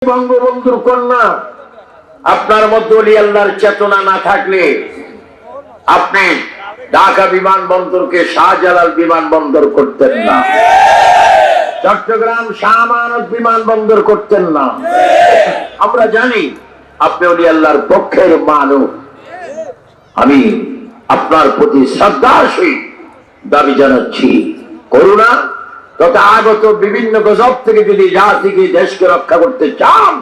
বঙ্গবন্ধুর কন্যা, আপনার মধ্যে ওলি আল্লাহর চেতনা না থাকলে আপনি ঢাকা বিমানবন্দরকে শাহজালাল বিমানবন্দর করতেন না, চট্টগ্রাম শাহ আমানত বিমানবন্দর করতেন না। আমরা জানি আপনি ওলি আল্লাহর পক্ষের মানুষ। আমি আপনার প্রতি শ্রদ্ধার সহিত দাবি জানাচ্ছি, করুণা তথা আগত বিভিন্ন গজব থেকে যদি জাতিকে দেশকে রক্ষা করতে চান,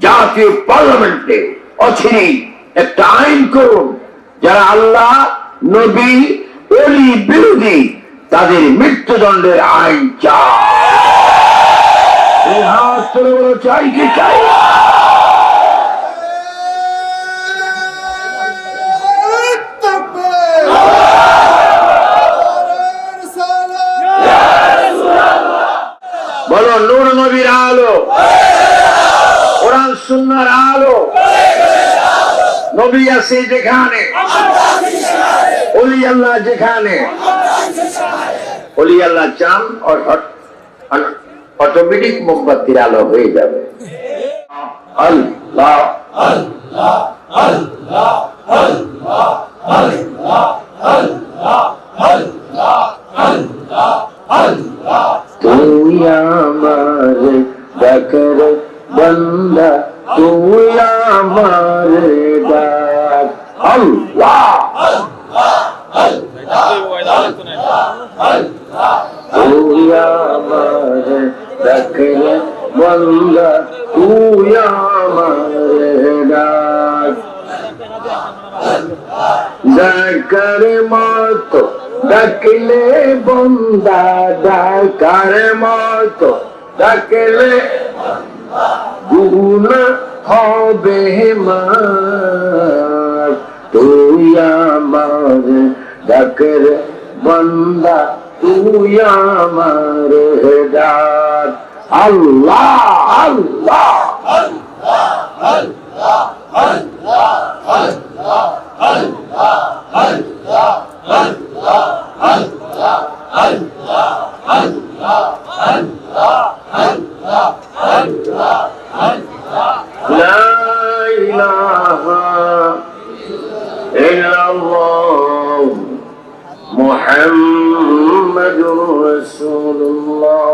জাতীয় পার্লামেন্টে অচিরেই একটা আইন করুন, যারা আল্লাহ নবী ওলি বিরোধী তাদের মৃত্যুদণ্ডের আইন চাই কি চাই? বলো নূর নবীর আলো, কোরআন সুন্নাহর আলো, নবী আছে যেখানে, ওলি আল্লাহ যেখানে, ওলি আল্লাহ চান অটোমেটিক মোমবাতির আলো হয়ে যাবে। আল্লাহ আল্লাহ আল্লাহ আল্লাহ আল্লাহ আল্লাহ আল্লাহ আল্লাহ আল্লাহ তুই আমার ডাকের বান্দা, তুই আমার ডাক। আল্লাহ তুই আমার ডাকের বান্দা, তুই আমার ডাক। ডাকার মতো ডাকলে বন্দা, ডাকার মতো ডাকলে গুনাহ হবে মাফ। তুই আমার ডাকের বন্দা, তুই আমার ডাক। আল্লাহ আল্লাহ আল্লাহ আল্লাহ আল্লাহ আল্লাহ আল্লাহ আল্লাহ আল্লাহ আল্লাহ আল্লাহ আল্লাহ আল্লাহ আল্লাহ আল্লাহ আল্লাহ লা ইলাহা ইল্লাল্লাহ মুহাম্মাদুর রাসূলুল্লাহ।